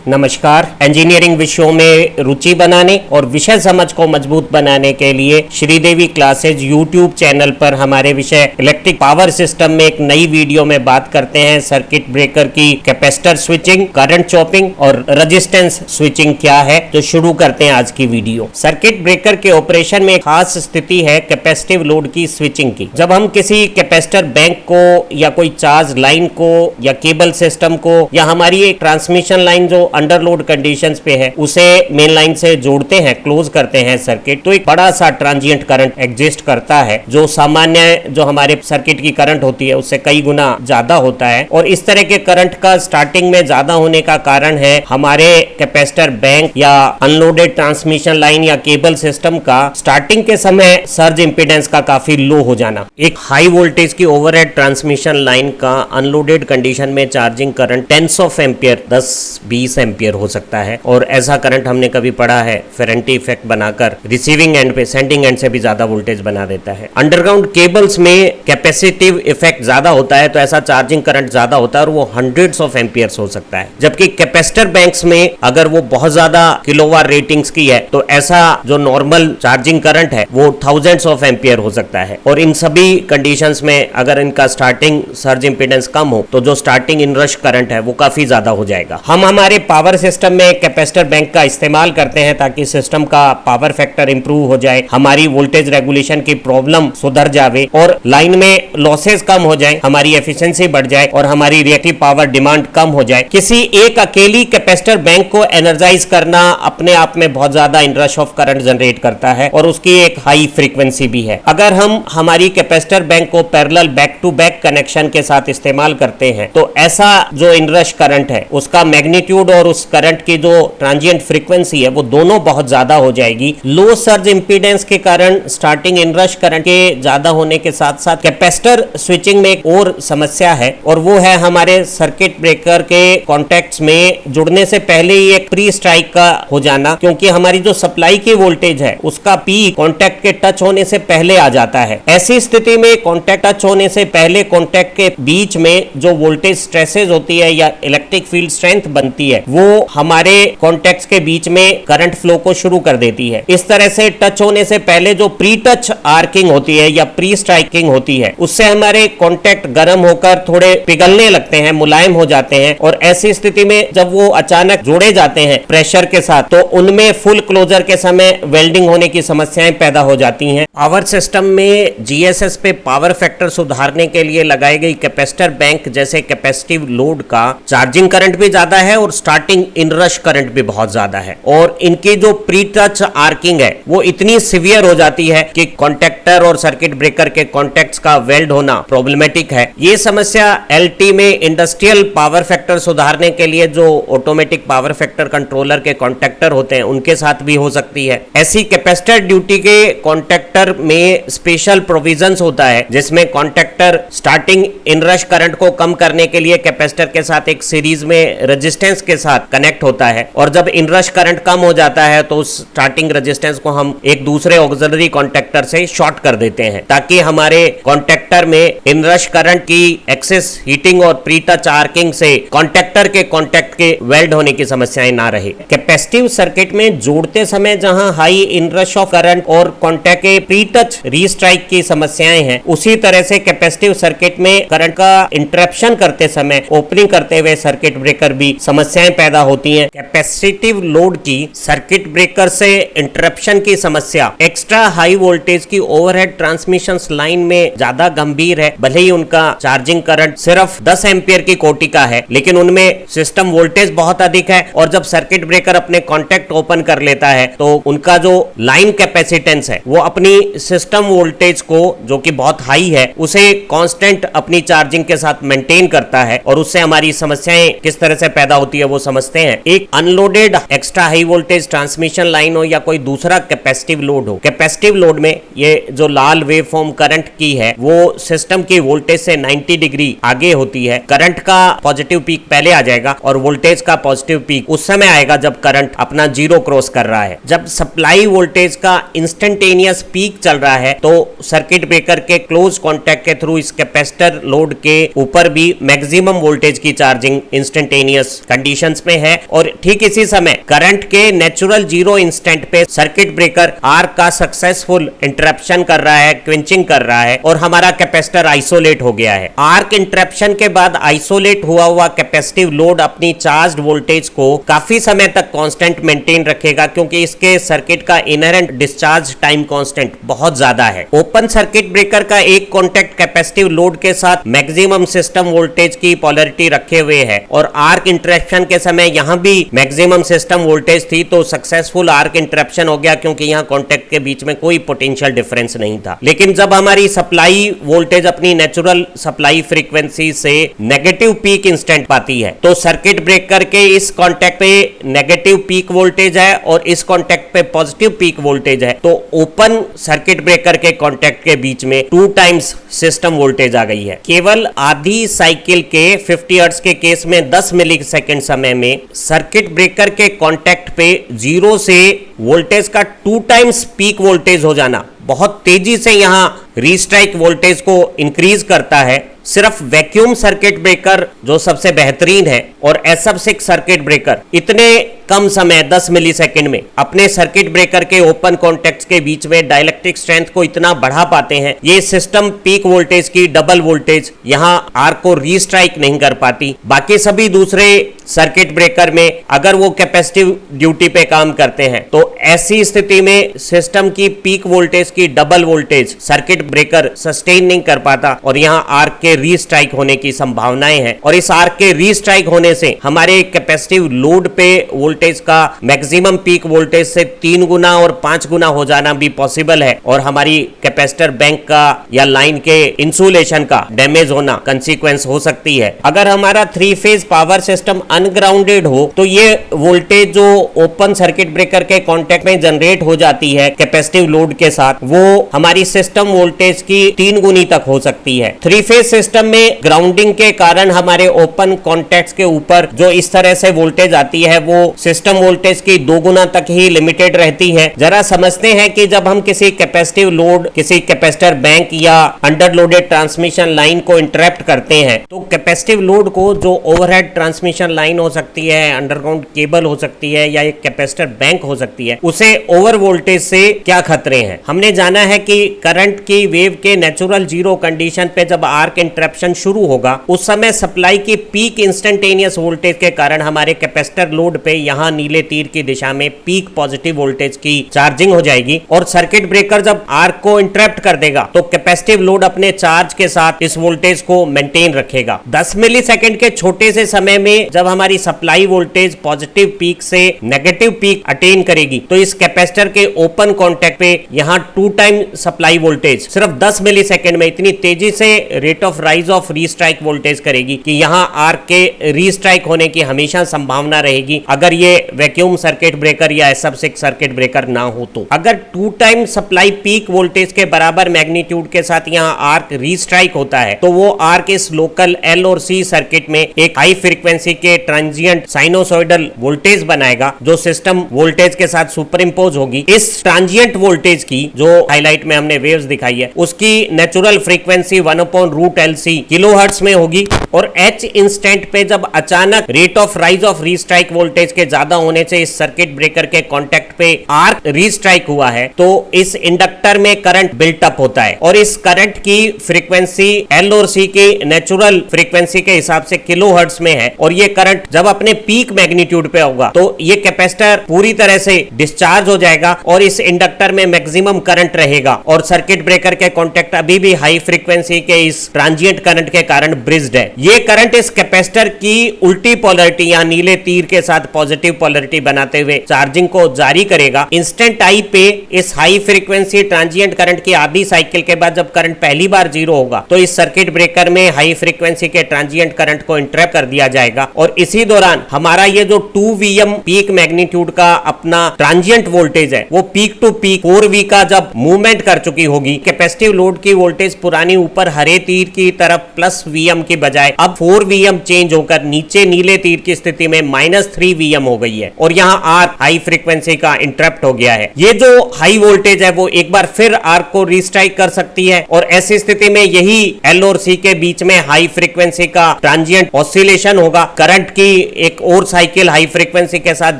नमस्कार। इंजीनियरिंग विषयों में रुचि बनाने और विषय समझ को मजबूत बनाने के लिए श्रीदेवी क्लासेज यूट्यूब चैनल पर हमारे विषय इलेक्ट्रिक पावर सिस्टम में एक नई वीडियो में बात करते हैं सर्किट ब्रेकर की कैपेसिटर स्विचिंग, करंट चॉपिंग और रेजिस्टेंस स्विचिंग क्या है। तो शुरू करते हैं आज की वीडियो। सर्किट ब्रेकर के ऑपरेशन में खास स्थिति है कैपेसिटिव लोड की स्विचिंग की। जब हम किसी कैपेसिटर बैंक को या कोई चार्ज लाइन को या केबल सिस्टम को या हमारी एक ट्रांसमिशन लाइन जो अंडरलोड कंडीशंस पे है उसे मेन लाइन से जोड़ते हैं, क्लोज करते हैं सर्किट, तो एक बड़ा सा ट्रांजिएंट करंट एग्जिस्ट करता है जो सामान्य जो हमारे सर्किट की करंट होती है उससे कई गुना ज्यादा होता है। और इस तरह के करंट का स्टार्टिंग में ज्यादा होने का कारण है हमारे कैपेसिटर बैंक या अनलोडेड ट्रांसमिशन लाइन या केबल सिस्टम का स्टार्टिंग के समय सर्ज इंपीडेंस का काफी लो हो जाना। एक हाई वोल्टेज की ओवरहेड ट्रांसमिशन लाइन का अनलोडेड कंडीशन में charging current tens of ampere 10-20 ampere हो सकता है और ऐसा करंट हमने कभी पढ़ा है फेरेंटी इफेक्ट बनाकर रिसीविंग एंड पे सेंडिंग एंड से भी ज्यादा वोल्टेज बना देता है। अंडरग्राउंड केबल्स में कैपेसिटिव इफेक्ट ज्यादा होता है तो ऐसा चार्जिंग करंट ज्यादा होता है और वो हंड्रेड्स ऑफ एम्पियर्स हो सकता है। जबकि कैपेसिटर बैंक्स में अगर वो बहुत ज्यादा किलोवाट रेटिंग्स की है तो ऐसा जो नॉर्मल चार्जिंग करंट है वो थाउजेंड्स ऑफ एम्पियर हो सकता है। और इन सभी कंडीशंस में अगर इनका स्टार्टिंग सर्ज इंपीडेंस कम हो तो जो स्टार्टिंग इनरश करंट है वो काफी ज्यादा हो जाएगा। हम हमारे पावर सिस्टम में कैपेसिटर बैंक का इस्तेमाल करते हैं ताकि सिस्टम का पावर फैक्टर इंप्रूव हो जाए, हमारी वोल्टेज रेगुलेशन की प्रॉब्लम सुधर जाए और लाइन में लॉसेस कम हो जाए, हमारी एफिशिएंसी बढ़ जाए और हमारी रिएक्टिव पावर डिमांड कम हो जाए। किसी एक अकेली कैपेसिटर बैंक को एनर्जाइज करना अपने आप में बहुत ज्यादा इनरश ऑफ करंट जनरेट करता है और उसकी एक हाई फ्रीक्वेंसी भी है। अगर हम हमारी कैपेसिटर बैंक को parallel back to back connection के साथ इस्तेमाल करते हैं तो ऐसा जो इनरश करंट है उसका मैग्नीट्यूड और उस करंट की जो ट्रांजिएंट फ्रीक्वेंसी है वो दोनों बहुत ज्यादा हो जाएगी। लो सर्ज इंपीडेंस के कारण स्टार्टिंग इनरश करंट के ज्यादा होने के साथ साथ कैपेसिटर स्विचिंग में एक और समस्या है और वो है हमारे सर्किट ब्रेकर के कॉन्टैक्ट्स में जुड़ने से पहले ही एक प्री स्ट्राइक का हो जाना, क्योंकि हमारी जो सप्लाई की वोल्टेज है उसका पीक कॉन्टैक्ट के टच होने से पहले आ जाता है। ऐसी स्थिति में कॉन्टैक्ट टच होने से पहले कॉन्टैक्ट के बीच में जो वोल्टेज स्ट्रेसेस होती है या इलेक्ट्रिक फील्ड स्ट्रेंथ बनती है वो हमारे कॉन्टैक्ट्स के बीच में करंट फ्लो को शुरू कर देती है। इस तरह से टच होने से पहले जो प्री टच आर्किंग होती है या प्री स्ट्राइकिंग होती है उससे हमारे कॉन्टैक्ट गर्म होकर थोड़े पिघलने लगते हैं, मुलायम हो जाते हैं और ऐसी स्थिति में जब वो अचानक जोड़े जाते हैं प्रेशर के साथ तो उनमें फुल क्लोजर के समय वेल्डिंग होने की समस्याएं पैदा हो जाती हैं। पावर सिस्टम में जीएसएस पे पावर फैक्टर सुधारने के लिए लगाई गई कैपेसिटर बैंक जैसे कैपेसिटिव लोड का चार्जिंग करंट भी ज्यादा है और स्टार्टिंग इनरश करंट भी बहुत ज्यादा है और इनकी जो प्री टच आर्किंग है वो इतनी सिवियर हो जाती है कि कॉन्टैक्टर और सर्किट ब्रेकर के कॉन्टैक्ट्स का वेल्ड होना प्रॉब्लमेटिक है। ये समस्या एलटी में इंडस्ट्रियल पावर फैक्टर सुधारने के लिए जो ऑटोमेटिक पावर फैक्टर कंट्रोलर के कॉन्टैक्टर होते हैं उनके साथ भी हो सकती है। ऐसी कैपेसिटर ड्यूटी के कॉन्टैक्टर में स्पेशल प्रोविजंस होता है जिसमें कॉन्टैक्टर स्टार्टिंग इनरश करंट को कम करने के लिए कैपेसिटर के साथ एक सीरीज में रेजिस्टेंस के साथ कनेक्ट होता है और जब इनरश करंट कम हो जाता है तो उस स्टार्टिंग रेजिस्टेंस को हम एक दूसरे ऑक्सिलरी कॉन्टैक्टर से शॉर्ट कर देते हैं ताकि हमारे कॉन्टैक्टर में इनरश करंट की एक्सेस हीटिंग और प्री टच आर्किंग से कॉन्टैक्टर के कॉन्टैक्ट के वेल्ड होने की समस्याएं ना रहे। कैपेसिटिव सर्किट में जोड़ते समय जहां हाई इनरश ऑफ करंट और कॉन्टैक्ट के प्री टच रीस्ट्राइक की समस्याएं हैं उसी तरह से कैपेसिटिव सर्किट में करंट का इंटरप्शन करते समय ओपनिंग करते हुए सर्किट ब्रेकर भी समस्याएं पैदा होती हैं। कैपेसिटिव लोड की सर्किट ब्रेकर से इंटरप्शन की समस्या एक्स्ट्रा हाई वोल्टेज की ओवरहेड ट्रांसमिशन लाइन में ज्यादा गंभीर है। भले ही उनका चार्जिंग करंट सिर्फ 10 एम्पियर की कोटि का है लेकिन उनमें सिस्टम वोल्टेज बहुत अधिक है और जब सर्किट ब्रेकर अपने कॉन्टैक्ट ओपन कर लेता है तो उनका जो लाइन कैपेसिटेंस है वो अपनी सिस्टम वोल्टेज को जो कि बहुत हाई है उसे कांस्टेंट अपनी चार्जिंग के साथ मेंटेन करता है और उससे हमारी समस्याएं किस तरह से पैदा होती है वो समझते हैं। एक unloaded extra high voltage transmission line हो या कोई दूसरा कैपेसिटिव लोड हो, कैपेसिटिव लोड में ये जो लाल वेव फॉर्म करंट की है वो सिस्टम की वोल्टेज से 90 डिग्री आगे होती है। करंट का पॉजिटिव पीक पहले आ जाएगा और वोल्टेज का पॉजिटिव पीक उस समय आएगा जब करंट अपना जीरो क्रॉस कर रहा है। जब सप्लाई वोल्टेज का इंस्टेंटेनियस पीक चल रहा है तो सर्किट ब्रेकर के क्लोज कॉन्टैक्ट के थ्रू इस कैपेसिटर लोड के ऊपर भी मैक्सिमम वोल्टेज की चार्जिंग इंस्टेंटेनियस कंडीशन रेजिस्टेंस में है और ठीक इसी समय करंट के नेचुरल जीरो इंस्टेंट पे सर्किट ब्रेकर आर्क का सक्सेसफुल इंटरप्शन कर रहा है, क्विंचिंग कर रहा है और हमारा कैपेसिटर आइसोलेट हो गया है। आर्क इंटरप्शन के बाद आइसोलेट हुआ कैपेसिटिव लोड अपनी चार्ज्ड वोल्टेज को काफी समय तक कांस्टेंट मेंटेन रखेगा, क्योंकि इसके सर्किट का इनहेरेंट डिस्चार्ज टाइम कांस्टेंट बहुत ज्यादा है। ओपन सर्किट ब्रेकर का एक कॉन्टैक्ट कैपेसिटिव लोड के साथ मैक्सिमम सिस्टम वोल्टेज की पोलैरिटी रखे हुए है और आर्क इंटरप्शन के समय यहां भी मैक्सिमम सिस्टम वोल्टेज थी, तो सक्सेसफुल आर्क इंटरप्शन हो गया क्योंकि यहां कॉन्टैक्ट के बीच में कोई पोटेंशियल डिफरेंस नहीं था। लेकिन जब हमारी सप्लाई वोल्टेज अपनी नेचुरल सप्लाई फ्रीक्वेंसी से नेगेटिव पीक इंस्टेंट पाती है, तो सर्किट ब्रेकर के इस कॉन्टैक्ट पे नेगेटिव पीक वोल्टेज है और इस कॉन्टैक्ट पे पॉजिटिव पीक वोल्टेज है, तो ओपन सर्किट ब्रेकर के कॉन्टैक्ट के बीच में 2 टाइम्स सिस्टम वोल्टेज आ गई है। केवल आधी साइकिल के 50 हर्ट्ज के केस में 10 मिलीसेकंड समय में सर्किट ब्रेकर के कॉन्टैक्ट पे 0 से वोल्टेज का 2 टाइम्स पीक वोल्टेज हो जाना बहुत तेजी से यहां रीस्ट्राइक वोल्टेज को इंक्रीज करता है। सिर्फ वैक्यूम सर्किट ब्रेकर जो सबसे बेहतरीन है और SF6 सर्किट ब्रेकर इतने कम समय 10 मिलीसेकंड में अपने सर्किट ब्रेकर के ओपन कॉन्टैक्ट्स के बीच में डाइलेक्ट्रिक स्ट्रेंथ को इतना बढ़ा पाते हैं, ये सिस्टम पीक वोल्टेज की डबल वोल्टेज यहां आर्क को रीस्ट्राइक नहीं कर पाती। बाकी सभी दूसरे सर्किट ब्रेकर में अगर वो कैपेसिटिव ड्यूटी पे काम करते हैं तो ऐसी स्थिति में सिस्टम की पीक वोल्टेज की double voltage circuit breaker sustain नहीं कर पाता और यहां आर्क के रीस्ट्राइक होने की संभावनाएं हैं और इस आर्क के रीस्ट्राइक होने से हमारे कैपेसिटिव लोड पे वोल्टेज का मैक्सिमम पीक वोल्टेज से 3 गुना और 5 गुना हो जाना भी पॉसिबल है और हमारी कैपेसिटर बैंक का या लाइन के इंसुलेशन का डैमेज होना कंसीक्वेंस हो सकती है। अगर हमारा 3 फेज पावर सिस्टम अनग्राउंडेड हो तो ये वोल्टेज जो ओपन सर्किट ब्रेकर के कॉन्टैक्ट में जनरेट हो जाती है कैपेसिटिव लोड के साथ, वो हमारी सिस्टम वोल्टेज की 3 गुनी तक हो सकती है। 3 फेज सिस्टम में ग्राउंडिंग के कारण हमारे ओपन कॉन्टैक्ट्स के ऊपर जो इस तरह से वोल्टेज आती है वो सिस्टम वोल्टेज की 2 गुना तक ही लिमिटेड रहती है। जरा समझते हैं कि जब हम किसी कैपेसिटिव लोड, किसी कैपेसिटर बैंक या अंडरलोडेड ट्रांसमिशन लाइन को इंटरप्ट करते हैं तो कैपेसिटिव लोड को, जो ओवरहेड ट्रांसमिशन लाइन हो सकती है, अंडरग्राउंड केबल हो सकती है या एक कैपेसिटर बैंक हो सकती है, उसे ओवर वोल्टेज से क्या खतरे हैं। हमने जाना है कि करंट की वेव के नेचुरल जीरो कंडीशन पे जब आर्क इंटरप्शन शुरू होगा उस समय सप्लाई की पीक इंस्टेंटेनियस वोल्टेज के कारण हमारे कैपेसिटर लोड पे यहां नीले तीर की दिशा में पीक पॉजिटिव वोल्टेज की चार्जिंग हो जाएगी और सर्किट ब्रेकर जब आर्क को इंटरप्ट कर देगा तो कैपेसिटिव लोड अपने चार्ज के साथ इस वोल्टेज को मेंटेन रखेगा। 10 मिलीसेकंड के छोटे से समय में जब हमारी सप्लाई वोल्टेज पॉजिटिव पीक से नेगेटिव पीक अटेन करेगी तो इस कैपेसिटर के ओपन कॉन्टैक्ट पे यहां 2 टाइम सप्लाई वोल्टेज सिर्फ 10 मिलीसेकंड में इतनी तेजी से rate of rise of restrike voltage करेगी कि यहां आर्क के रीस्ट्राइक होने की हमेशा संभावना रहेगी अगर ये वैक्यूम सर्किट ब्रेकर या SF6 सर्किट ब्रेकर ना हो तो। अगर 2 टाइम सप्लाई पीक वोल्टेज के बराबर मैग्नीट्यूड के साथ यहां आर्क रीस्ट्राइक होता है तो वो आर्क इस लोकल L और C सर्किट में एक हाई फ्रीक्वेंसी के ट्रांजिएंट साइनोसॉइडल वोल्टेज बनाएगा जो सिस्टम वोल्टेज के साथ सुपर इंपोज होगी। इस ट्रांजिएंट वोल्टेज की, जो हाईलाइट में हमने वेव्स दिखाई है, उसकी नेचुरल फ्रीक्वेंसी 1/√LC किलोहर्ट्ज में होगी और H इंस्टेंट पे जब अचानक rate of rise of restrike voltage के ज्यादा होने से इस सर्किट ब्रेकर के कॉन्टैक्ट पे आर्क रीस्ट्राइक हुआ है तो इस इंडक्टर में करंट बिल्ट अप होता है और इस करंट की फ्रीक्वेंसी L और C की नेचुरल फ्रीक्वेंसी के हिसाब से किलोहर्ट्ज में है और ये करंट जब अपने पीक मैग्नीट्यूड पे होगा तो ये कैपेसिटर पूरी तरह से डिस्चार्ज हो जाएगा और इस इंडक्टर में मैक्सिमम करंट रहेगा और सर्किट ब्रेकर के कॉन्टैक्ट अभी भी हाई फ्रीक्वेंसी के इस ट्रांजिएंट करंट के कारण ब्रिज्ड है। ये करंट इस कैपेसिटर की उल्टी पोलैरिटी या नीले तीर के साथ पॉजिटिव पोलैरिटी बनाते हुए चार्जिंग को जारी करेगा। इंस्टेंट आई पे इस हाई फ्रीक्वेंसी ट्रांजिएंट करंट की आधी साइकिल के बाद जब करंट पहली बार 0 होगा तो इस सर्किट ब्रेकर में हाई फ्रीक्वेंसी के ट्रांजिएंट करंट को इंटरप्ट कर दिया जाएगा और इसी दौरान हमारा ये जो 2 VM पीक मैग्नीट्यूड का अपना ट्रांजिएंट वोल्टेज है वो पीक टू पीक 4V का जब मूवमेंट कर चुकी होगी, कैपेसिटिव लोड की वोल्टेज पुरानी ऊपर हरे तीर की तरफ +VM की बजाय अब 4VM चेंज होकर नीचे नीले तीर की स्थिति में -3VM हो गई है और यहाँ आर्क हाई फ्रीक्वेंसी का इंटरप्ट हो गया है। ये जो हाई वोल्टेज है वो एक बार फिर आर्क को रीस्ट्राइक कर सकती है और ऐसी स्थिति में यही L और C के बीच में हाई फ्रीक्वेंसी का ट्रांजिएंट ऑसिलेशन होगा, करंट की एक और साइकिल हाई फ्रीक्वेंसी के साथ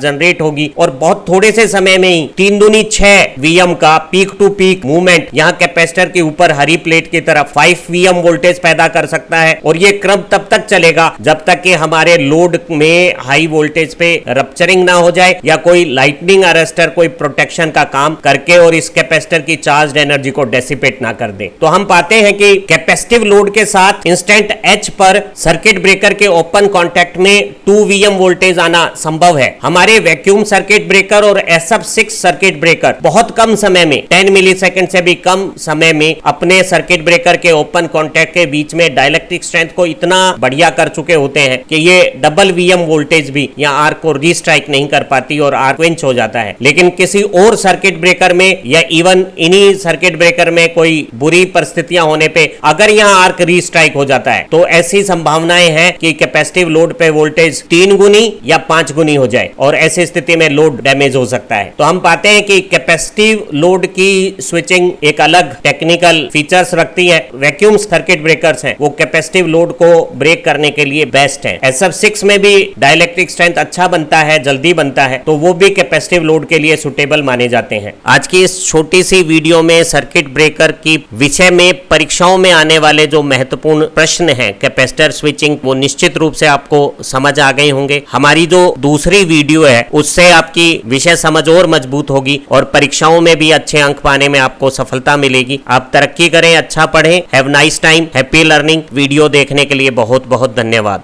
जनरेट होगी और बहुत थोड़े से समय में ही 3 दूनी 6 VM का पीक टू पीक मूवमेंट यहाँ कैपेसिटर के ऊपर हरी प्लेट की तरफ 5 VM वोल्टेज पैदा कर सकता है। और ये क्रम तब तक चलेगा जब तक कि हमारे लोड में हाई वोल्टेज पे रप्चरिंग ना हो जाए या कोई लाइटनिंग अरेस्टर कोई प्रोटेक्शन का काम करके और इस कैपेसिटर की चार्ज एनर्जी को डेसिपेट ना कर दे। तो हम पाते हैं कि कैपेसिटिव लोड के साथ इंस्टेंट H पर सर्किट ब्रेकर के ओपन कॉन्टैक्ट में 2 VM वोल्टेज आना संभव है। हमारे वैक्यूम सर्किट ब्रेकर और SF6 सर्किट ब्रेकर बहुत कम समय में 10 मिलीसेकंड से भी कम समय में अपने सर्किट ब्रेकर के ओपन कॉन्टैक्ट के बीच में डाइलेक्ट्रिक स्ट्रेंथ को इतना बढ़िया कर चुके होते हैं कि ये डबल VM वोल्टेज भी या आर्क को रीस्ट्राइक नहीं कर पाती और आर्क क्वेंच हो जाता है। लेकिन किसी और सर्किट ब्रेकर में या इवन इन्हीं सर्किट ब्रेकर में कोई बुरी परिस्थितियां होने पे अगर यहाँ आर्क रीस्ट्राइक हो जाता है तो ऐसी संभावनाएं हैं कि कैपेसिटिव लोड पे वोल्टेज 3 गुनी या 5 गुनी हो जाए और ऐसी स्थिति में लोड डैमेज हो सकता है। तो हम पाते हैं कि कैपेसिटिव लोड की स्विचिंग एक अलग टेक्निकल फीचर्स रखती है। वैक्यूम सर्किट ब्रेकर्स हैं वो कैपेसिटिव लोड को ब्रेक करने के लिए बेस्ट है। SF6 में भी डाइलेक्ट्रिक स्ट्रेंथ अच्छा बनता है, जल्दी बनता है, तो वो भी कैपेसिटिव लोड के लिए सुटेबल माने जाते हैं। आज की इस छोटी सी वीडियो में सर्किट ब्रेकर की विषय में परीक्षाओं में आने वाले जो महत्वपूर्ण प्रश्न हैं कैपेसिटर स्विचिंग वो निश्चित रूप से आपको समझ आ गए होंगे। हमारी जो दूसरी वीडियो है उससे आपकी विषय समझ और मजबूत होगी और परीक्षाओं में भी अच्छे अंक पाने में आपको सफलता मिलेगी। आप तरक्की करें, अच्छा पढ़ें। Have nice time, happy learning. Video देखने के लिए बहुत बहुत धन्यवाद।